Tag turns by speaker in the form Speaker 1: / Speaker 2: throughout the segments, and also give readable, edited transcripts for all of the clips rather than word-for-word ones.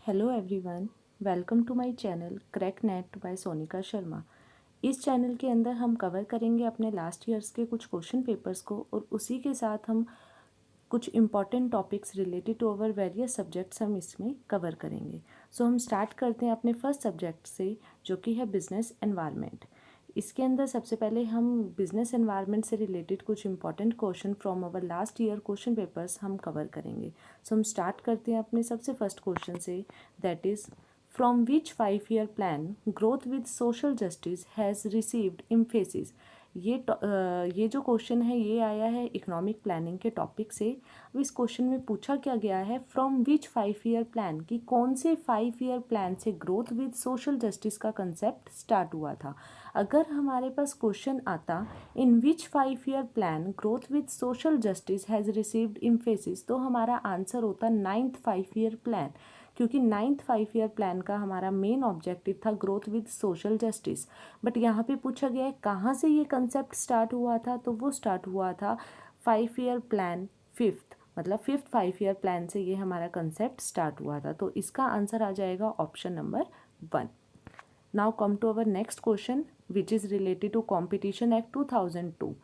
Speaker 1: Hello everyone, welcome to my channel crack net by Sonika Sharma. इस channel के अंदर हम कवर करेंगे अपने लास्ट ईयर्स के कुछ क्वेश्चन पेपर्स को और उसी के साथ हम कुछ important topics related to our various subjects हम इसमें कवर करेंगे। सो हम स्टार्ट करते हैं अपने फर्स्ट सब्जेक्ट से, जो कि है बिजनेस एनवायरनमेंट। इसके अंदर सबसे पहले हम बिजनेस एनवायरनमेंट से रिलेटेड कुछ important question from our last year question papers हम कवर करेंगे। सो हम स्टार्ट करते हैं अपने सबसे फर्स्ट क्वेश्चन से, that is from which 5 year plan growth with social justice has received emphasis. ये जो क्वेश्चन है ये आया है इकोनॉमिक प्लानिंग के टॉपिक से। अब इस क्वेश्चन में पूछा क्या गया है, फ्रॉम विच 5 ईयर प्लान, कि कौन से 5 ईयर प्लान से ग्रोथ विद सोशल जस्टिस का कंसेप्ट स्टार्ट हुआ था। अगर हमारे पास क्वेश्चन आता इन विच 5 year plan growth with social justice has received emphasis, तो हमारा आंसर होता 9th 5 ईयर प्लान, क्योंकि 9th 5 ईयर प्लान का हमारा मेन ऑब्जेक्टिव था growth with social justice. But यहाँ पे पूछा गया है कहाँ से ये कंसेप्ट स्टार्ट हुआ था, तो वो स्टार्ट हुआ था 5 ईयर प्लान फिफ्थ, मतलब 5th 5 ईयर प्लान से ये हमारा कंसेप्ट स्टार्ट हुआ था। तो इसका आंसर आ जाएगा option number 1। Now come to our next question which is related to competition act 2002।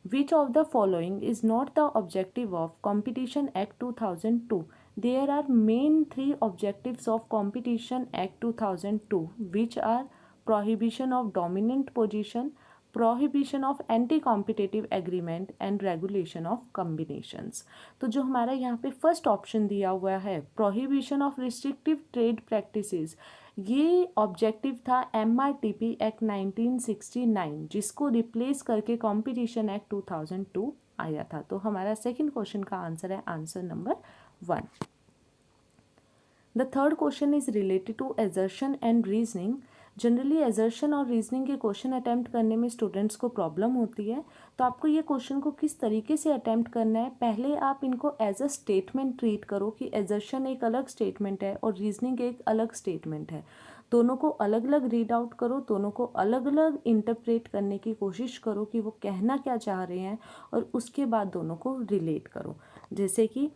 Speaker 1: Which of the following is not the objective of Competition Act 2002? There are main three objectives of Competition Act 2002, which are prohibition of dominant position, prohibition of anti-competitive agreement and regulation of combinations। तो जो हमारा यहाँ पे first option दिया हुआ है prohibition of restrictive trade practices, ये objective था MRTP एक्ट 1969, जिसको रिप्लेस करके कॉम्पिटिशन एक्ट 2002 आया था। तो हमारा सेकंड क्वेश्चन का आंसर है answer number 1। The third question is related to assertion and reasoning. Generally assertion और रीजनिंग के क्वेश्चन अटैम्प्ट करने में स्टूडेंट्स को प्रॉब्लम होती है, तो आपको ये क्वेश्चन को किस तरीके से अटैम्प्ट करना है, पहले आप इनको एज अ स्टेटमेंट ट्रीट करो कि एजर्शन एक अलग स्टेटमेंट है और रीजनिंग एक अलग स्टेटमेंट है। दोनों को अलग अलग रीड आउट करो, दोनों को अलग अलग इंटरप्रेट करने की कोशिश करो कि वो कहना क्या चाह रहे हैं, और उसके बाद दोनों को रिलेट करो। जैसे कि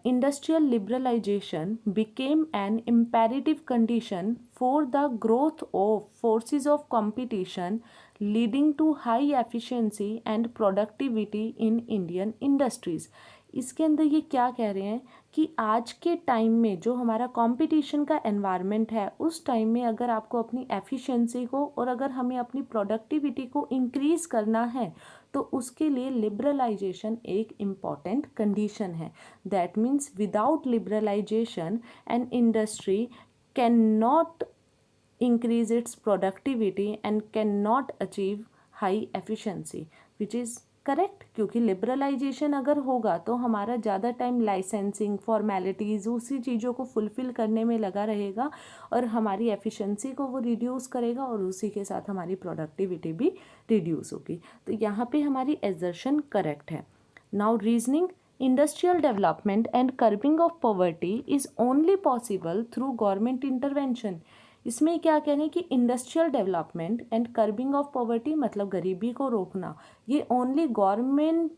Speaker 1: industrial liberalization became an imperative condition for the growth of forces of competition, leading to high efficiency and productivity in Indian industries। इसके अंदर ये क्या कह रहे हैं कि आज के टाइम में जो हमारा कंपटीशन का एनवायरनमेंट है, उस टाइम में अगर आपको अपनी एफिशिएंसी को और अगर हमें अपनी प्रोडक्टिविटी को इंक्रीज़ करना है, तो उसके लिए लिबरलाइजेशन एक इम्पॉर्टेंट कंडीशन है। That means without liberalisation an industry can not increase its productivity and cannot achieve high efficiency, which is correct, क्योंकि लिबरलाइजेशन अगर होगा तो हमारा ज़्यादा टाइम लाइसेंसिंग फॉर्मेलिटीज़ उसी चीज़ों को फुलफ़िल करने में लगा रहेगा और हमारी एफिशिएंसी को वो रिड्यूस करेगा और उसी के साथ हमारी प्रोडक्टिविटी भी रिड्यूस होगी। तो यहाँ पे हमारी एजर्शन करेक्ट है। Now reasoning, industrial development and curbing of poverty is only possible through government intervention. इसमें क्या कह रहे हैं कि industrial development and curbing of poverty, मतलब गरीबी को रोकना, ये ओनली गवर्नमेंट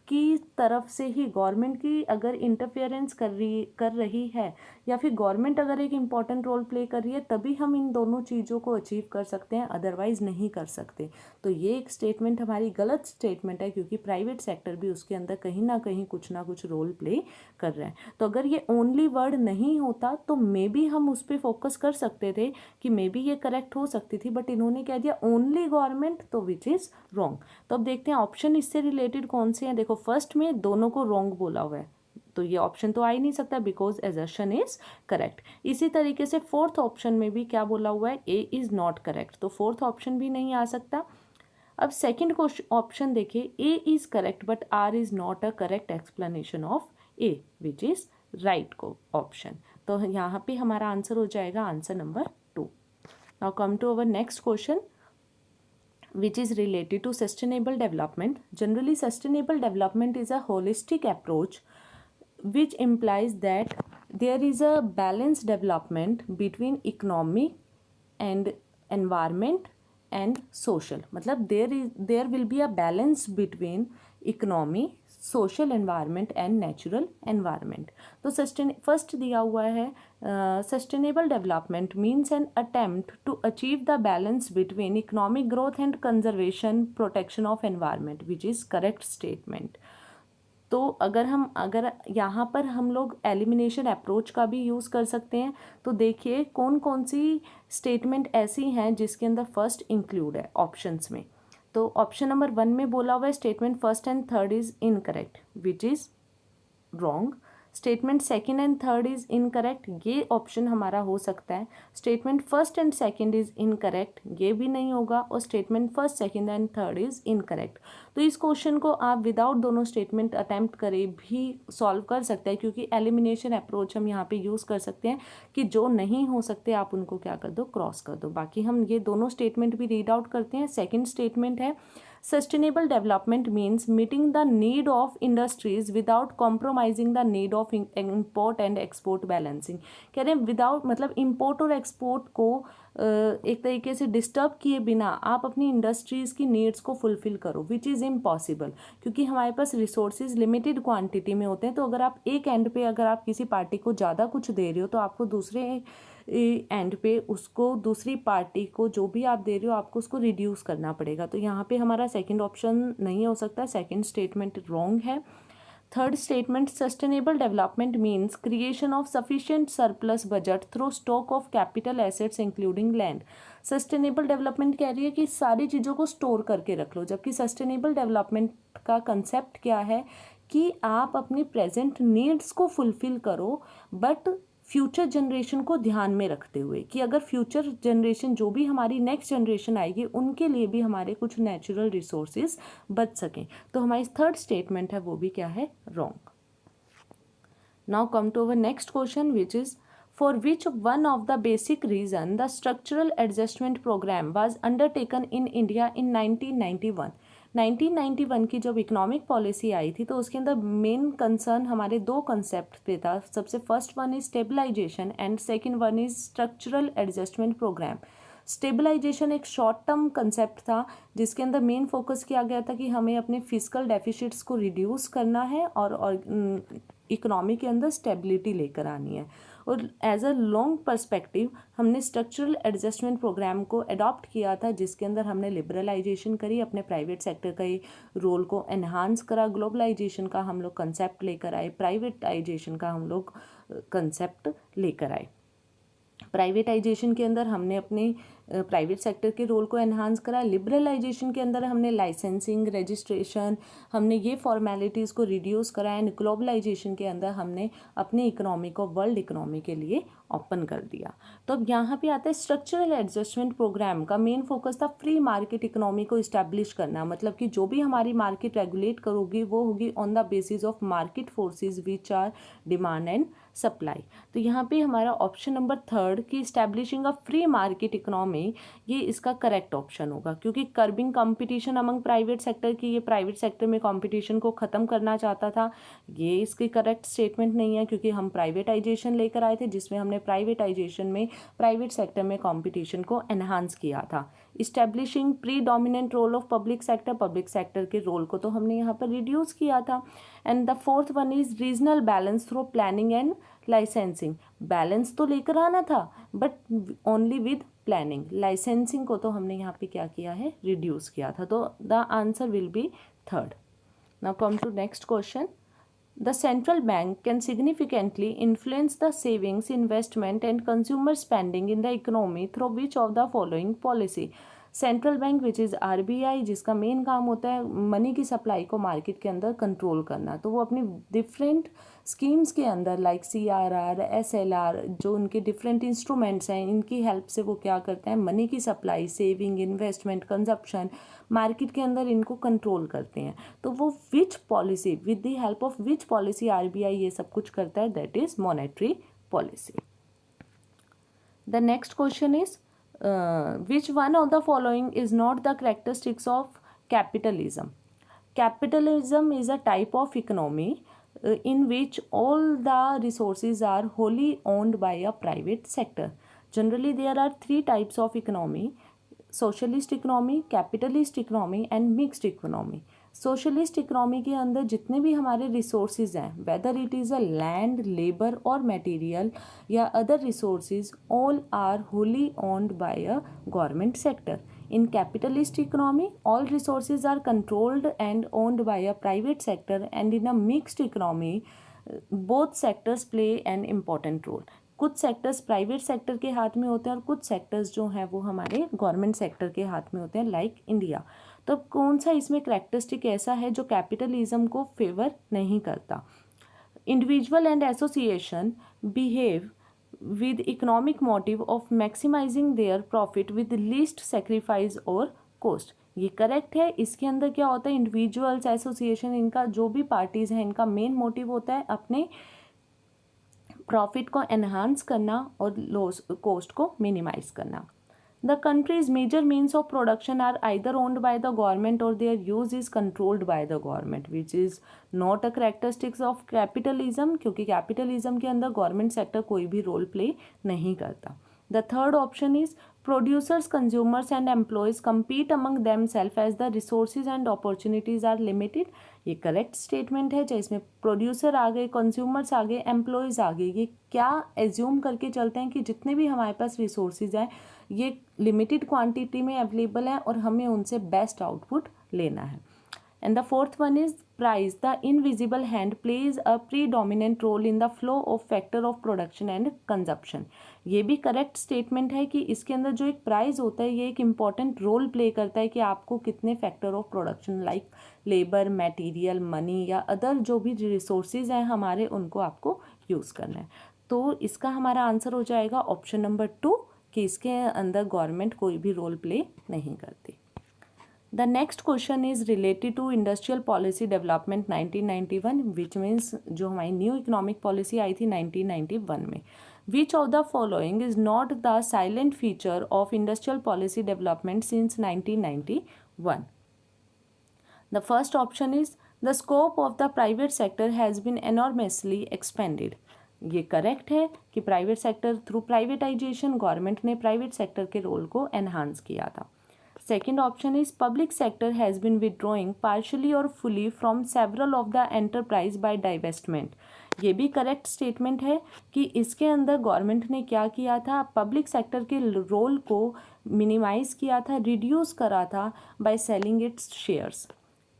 Speaker 1: की तरफ से ही, गवर्नमेंट की अगर इंटरफेरेंस कर रही है या फिर गवर्नमेंट अगर एक इम्पॉर्टेंट रोल प्ले कर रही है, तभी हम इन दोनों चीज़ों को अचीव कर सकते हैं, अदरवाइज़ नहीं कर सकते। तो ये एक स्टेटमेंट हमारी गलत स्टेटमेंट है, क्योंकि प्राइवेट सेक्टर भी उसके अंदर कहीं ना कुछ रोल प्ले कर रहा है। तो अगर ये ओनली वर्ड नहीं होता तो मे बी हम उस पर फोकस कर सकते थे कि मे बी ये करेक्ट हो सकती थी, बट इन्होंने कह दिया ओनली गवर्नमेंट, तो विच इज़ रॉन्ग। तो अब देखते हैं ऑप्शन इससे रिलेटेड कौन से हैं। देखो फर्स्ट में दोनों को रॉन्ग बोला हुआ है, तो ये ऑप्शन तो आ ही नहीं सकता बिकॉज एजर्शन इज करेक्ट। इसी तरीके से फोर्थ ऑप्शन में भी क्या बोला हुआ है, ए इज़ नॉट करेक्ट, तो फोर्थ ऑप्शन भी नहीं आ सकता। अब सेकंड ऑप्शन देखिए, A is correct but R is not a correct explanation of A, which is right को ऑप्शन। तो यहाँ पे हमारा आंसर हो जाएगा answer number 2। Now come to our next question which is related to sustainable development. Generally, sustainable development is a holistic approach which implies that there is a balanced development between economic and environment and social। मतलब there will be a balance between economy, social environment and natural environment. तो first दिया हुआ है sustainable development means an attempt to achieve the balance between economic growth and conservation protection of environment, which is correct statement. तो अगर यहाँ पर हम लोग एलिमिनेशन अप्रोच का भी यूज़ कर सकते हैं। तो देखिए कौन कौन सी स्टेटमेंट ऐसी हैं जिसके अंदर फर्स्ट इंक्लूड है ऑप्शंस में। तो ऑप्शन नंबर 1 में बोला हुआ है statement first and third is incorrect, which is wrong. Statement second and third is incorrect, ये ऑप्शन हमारा हो सकता है। Statement first and second is incorrect, ये भी नहीं होगा। और statement first second and third is incorrect. तो इस क्वेश्चन को आप विदाउट दोनों स्टेटमेंट अटेम्प्ट करे भी सॉल्व कर सकते हैं, क्योंकि एलिमिनेशन अप्रोच हम यहाँ पे यूज़ कर सकते हैं कि जो नहीं हो सकते आप उनको क्या कर दो, क्रॉस कर दो। बाकी हम ये दोनों स्टेटमेंट भी रीड आउट करते हैं। सेकेंड स्टेटमेंट है sustainable development means meeting the need of industries without compromising the need of import and export balancing. कह रहे हैं विदाउट मतलब इम्पोर्ट और एक्सपोर्ट को एक तरीके से डिस्टर्ब किए बिना आप अपनी इंडस्ट्रीज़ की नीड्स को फुलफिल करो, विच इज़ इम्पॉसिबल, क्योंकि हमारे पास रिसोर्सेज लिमिटेड क्वांटिटी में होते हैं। तो अगर आप एक एंड पे अगर आप किसी पार्टी को ज़्यादा कुछ दे रहे हो तो आपको दूसरे एंड पे उसको, दूसरी पार्टी को जो भी आप दे रहे हो आपको उसको रिड्यूस करना पड़ेगा। तो यहाँ पे हमारा सेकंड ऑप्शन नहीं हो सकता, सेकंड स्टेटमेंट रॉन्ग है। Third statement sustainable development means creation of sufficient surplus budget through stock of capital assets including land. Sustainable development कह रही है कि सारी चीज़ों को स्टोर करके रख लो, जबकि सस्टेनेबल डेवलपमेंट का कंसेप्ट क्या है कि आप अपनी प्रेजेंट नीड्स को फुलफिल करो, बट फ्यूचर जनरेशन को ध्यान में रखते हुए कि अगर फ्यूचर जनरेशन जो भी हमारी नेक्स्ट जनरेशन आएगी उनके लिए भी हमारे कुछ नेचुरल रिसोर्सेज बच सकें। तो हमारी थर्ड स्टेटमेंट है वो भी क्या है, wrong. Now come to our next question which is for which one of the basic reason the structural adjustment programme was undertaken in India in 1991। 1991 की जब इकोनॉमिक पॉलिसी आई थी तो उसके अंदर मेन कंसर्न हमारे दो कंसेप्ट पे था। सबसे first one is stabilisation and second one is structural adjustment programme. Stabilisation एक शॉर्ट टर्म कंसेप्ट था जिसके अंदर मेन फोकस किया गया था कि हमें अपने फिजिकल डेफिसिट्स को रिड्यूस करना है और इकोनॉमी के अंदर स्टेबिलिटी लेकर आनी है। और एज अ लॉन्ग पर्सपेक्टिव हमने स्ट्रक्चरल एडजस्टमेंट प्रोग्राम को अडॉप्ट किया था, जिसके अंदर हमने लिबरलाइजेशन करी, अपने प्राइवेट सेक्टर का रोल को एनहांस करा, ग्लोबलाइजेशन का हम लोग कंसेप्ट लेकर आए, प्राइवेटाइजेशन का हम लोग कंसेप्ट लेकर आए। प्राइवेटाइजेशन के अंदर हमने अपने प्राइवेट सेक्टर के रोल को एनहांस करा। लिबरलाइजेशन के अंदर हमने लाइसेंसिंग, रजिस्ट्रेशन, हमने ये फॉर्मेलिटीज़ को रिड्यूस करा। एंड ग्लोबलाइजेशन के अंदर हमने अपनी इकोनॉमी को वर्ल्ड इकोनॉमी के लिए ओपन कर दिया। तो अब यहाँ पे आता है स्ट्रक्चरल एडजस्टमेंट प्रोग्राम का मेन फोकस था फ्री मार्केट इकोनॉमी को इस्टेब्लिश करना, मतलब कि जो भी हमारी मार्केट रेगुलेट करोगी वो होगी on the basis of market forces which are demand and supply. तो यहाँ पे हमारा ऑप्शन नंबर थर्ड कि establishing a free market economy, ये इसका करेक्ट ऑप्शन होगा, क्योंकि curbing competition among private sector की, ये प्राइवेट सेक्टर में कंपटीशन को ख़त्म करना चाहता था। ये इसकी करेक्ट स्टेटमेंट नहीं है, क्योंकि हम प्राइवेटाइजेशन लेकर आए थे जिसमें हमने प्राइवेटाइजेशन में प्राइवेट सेक्टर में कंपटीशन को एनहांस किया था। Establishing predominant role of public sector, public sector के रोल को तो हमने यहाँ पर रिड्यूस किया था। And the fourth one is regional balance through planning and licensing. Balance तो लेकर आना था but only with planning. Licensing को तो हमने यहाँ पे क्या किया है, रिड्यूस किया था। तो the answer will be third. Now come to next question. The central bank can significantly influence the savings, investment and consumer spending in the economy through which of the following policy? Central bank which is RBI, जिसका main काम होता है money की supply को market के अंदर control करना, तो वो अपनी डिफरेंट स्कीम्स के अंदर लाइक CRR, SLR, जो उनके डिफरेंट इंस्ट्रूमेंट्स हैं, इनकी हेल्प से वो क्या करते हैं, मनी की supply, saving, investment, consumption market के अंदर इनको कंट्रोल करते हैं। तो वो विच policy, with the help of which policy RBI ये सब कुछ करता है, that is monetary policy. The next question is which one of the following is not the characteristics of capitalism? Capitalism is a type of economy in which all the resources are wholly owned by a private sector. Generally, there are three types of economy: socialist economy, capitalist economy and mixed economy. Socialist economy के अंदर जितने भी हमारे resources हैं, whether it is a land, labour और material या other resources, all are wholly owned by a government sector. In capitalist economy, all resources are controlled and owned by a private sector, and in a mixed economy, both sectors play an important role. कुछ sectors private sector के हाथ में होते हैं और कुछ sectors जो हैं वो हमारे गवर्नमेंट सेक्टर के हाथ में होते हैं, लाइक इंडिया. तो कौन सा इसमें करैक्टरिस्टिक ऐसा है जो कैपिटलिज्म को फेवर नहीं करता? Individual and association behave with economic motive of maximizing their profit with least sacrifice or cost. ये करेक्ट है. इसके अंदर क्या होता है, इंडिविजुअल्स, एसोसिएशन, इनका जो भी पार्टीज हैं इनका मेन मोटिव होता है अपने प्रॉफिट को एनहांस करना और लॉस कॉस्ट को मिनिमाइज करना. The country's major means of production are either owned by the government or their use is controlled by the government, which is not a characteristics of capitalism, क्योंकि capitalism के अंदर government sector कोई भी role play नहीं करता. The third option is producers, consumers and employees compete among themselves as the resources and opportunities are limited. ये correct statement है. जिसमें प्रोड्यूसर आ गए, कंज्यूमर्स आ गए, एम्प्लॉयज़ आ गए, ये क्या एज्यूम करके चलते हैं कि जितने भी हमारे पास रिसोर्सेज हैं ये लिमिटेड क्वांटिटी में अवेलेबल हैं और हमें उनसे बेस्ट आउटपुट लेना है. And the fourth one is price. The invisible hand plays a predominant role in the flow of factor of production and consumption. ये भी करेक्ट स्टेटमेंट है कि इसके अंदर जो एक प्राइस होता है ये एक इम्पॉर्टेंट रोल प्ले करता है कि आपको कितने factor of production like labour, material, money या अदर जो भी रिसोर्सेज हैं हमारे उनको आपको यूज़ करना है. तो इसका हमारा आंसर हो जाएगा ऑप्शन नंबर 2 कि इसके अंदर गवर्नमेंट कोई भी रोल प्ले नहीं करती. The next question is related to industrial policy development 1991, which means जो हमारी न्यू इकोनॉमिक पॉलिसी आई थी 1991 में. Which of the following is not the silent feature of industrial policy development since 1991? The first option is the scope of the private sector has been enormously expanded. ये correct है कि private sector through privatisation government ने private sector के role को enhance किया था. Second option is public sector has been withdrawing partially or fully from several of the enterprise by divestment. ये भी करेक्ट स्टेटमेंट है कि इसके अंदर गवर्नमेंट ने क्या किया था, पब्लिक सेक्टर के रोल को मिनिमाइज किया था, रिड्यूस करा था by selling its shares.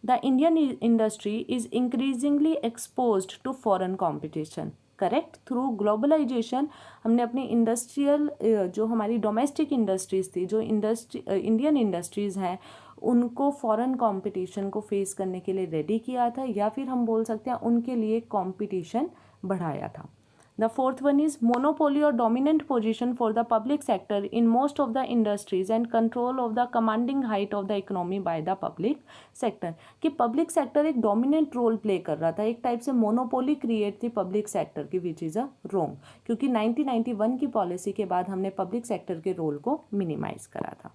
Speaker 1: The Indian industry is increasingly exposed to foreign competition. Correct. Through globalisation हमने अपनी इंडस्ट्रियल जो हमारी डोमेस्टिक इंडस्ट्रीज़ थी, जो इंडियन इंडस्ट्रीज़ हैं उनको फॉरेन कंपटीशन को फेस करने के लिए रेडी किया था या फिर हम बोल सकते हैं उनके लिए कंपटीशन बढ़ाया था. The fourth one is monopoly or dominant position for the public sector in most of the industries and control of the commanding height of the economy by the public sector. कि public sector एक dominant role play कर रहा था, एक type से monopoly create थी public sector की, which is a wrong, क्योंकि 1991 की पॉलिसी के बाद हमने public sector के रोल को minimize करा था.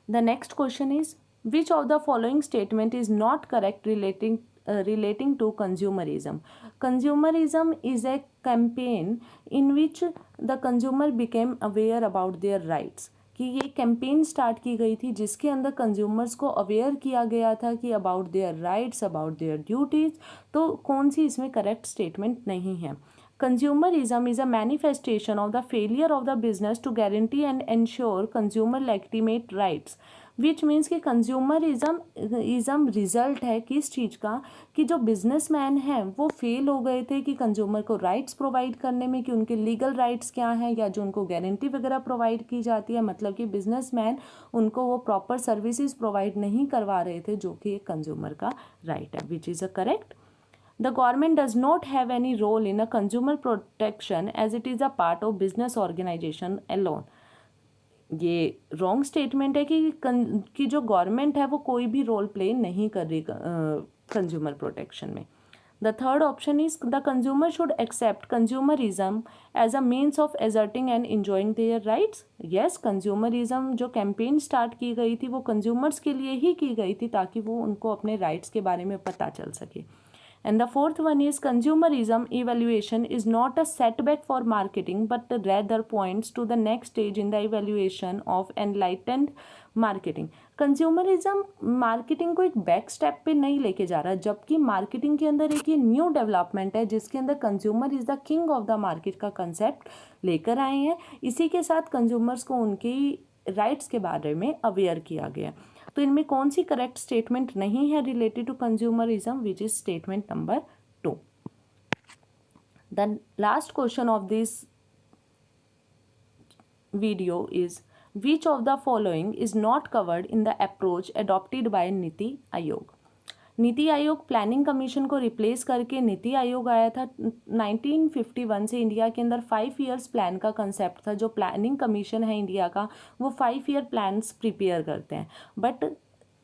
Speaker 1: The next question is which of the following statement is not correct relating to consumerism. Consumerism is a campaign in which the consumer became aware about their rights. कि ये campaign start की गई थी जिसके अंदर consumers को aware किया गया था कि about their rights, about their duties. तो कौन सी इसमें करेक्ट स्टेटमेंट नहीं है. Consumerism is a manifestation of the failure of the business to guarantee and ensure consumer legitimate rights, which means कि कंज्यूमरिज्म रिजल्ट है किस चीज़ का, कि जो बिजनेसमैन हैं वो फेल हो गए थे कि कंज्यूमर को राइट्स प्रोवाइड करने में, कि उनके लीगल राइट्स क्या हैं या जो उनको गारंटी वगैरह प्रोवाइड की जाती है, मतलब कि बिजनेसमैन उनको वो प्रॉपर सर्विसेज प्रोवाइड नहीं करवा रहे थे जो कि एक कंज्यूमर का राइट है, which is a correct. The government does not have any role in a consumer protection as it is a part of business organization alone. ये रॉन्ग स्टेटमेंट है कि जो गवर्नमेंट है वो कोई भी रोल प्ले नहीं कर रही कंज्यूमर प्रोटेक्शन में. The third option is the consumer should accept consumerism as a means of asserting and enjoying their rights. Yes, consumerism जो कैंपेन स्टार्ट की गई थी वो कंज्यूमर्स के लिए ही की गई थी ताकि वो उनको अपने राइट्स के बारे में पता चल सके. And the fourth one is consumerism evaluation is not a setback for marketing but rather points to the next stage in the evaluation of enlightened marketing. Consumerism marketing को एक बैक स्टेप पे नहीं लेके जा रहा, जबकि मार्केटिंग के अंदर एक ये न्यू डेवलपमेंट है जिसके अंदर consumer is the king of the market का कंसेप्ट लेकर आए हैं। इसी के साथ कंज्यूमर्स को उनकी राइट्स के बारे में अवेयर किया गया। तो इनमें कौन सी करेक्ट स्टेटमेंट नहीं है related to consumerism, which is statement number 2। The last question of this video is which of the following is not covered in the approach adopted by NITI Aayog. NITI Aayog planning commission को replace करके नीति आयोग आया था 1951 से। India के अंदर 5 years plan का concept था। जो प्लानिंग कमीशन है इंडिया का वो 5 ईयर प्लान्स प्रिपेयर करते हैं, बट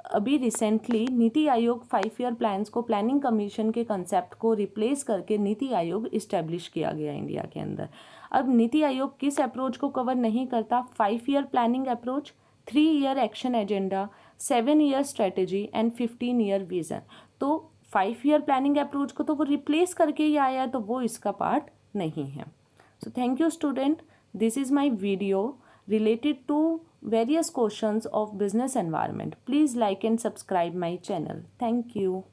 Speaker 1: अभी recently NITI Aayog 5 year plans को प्लानिंग कमीशन के कंसेप्ट को रिप्लेस करके नीति आयोग इस्टेब्लिश किया गया इंडिया के अंदर। अब नीति आयोग किस अप्रोच को कवर नहीं करता? 5 year planning approach, 3 year action agenda, 7 year strategy and 15 year vision. तो 5 ईयर प्लानिंग अप्रोच को तो वो रिप्लेस करके ही आया है, तो वो इसका पार्ट नहीं है। So thank you student, this is my video related to various questions of business environment. Please like and subscribe my channel. Thank you.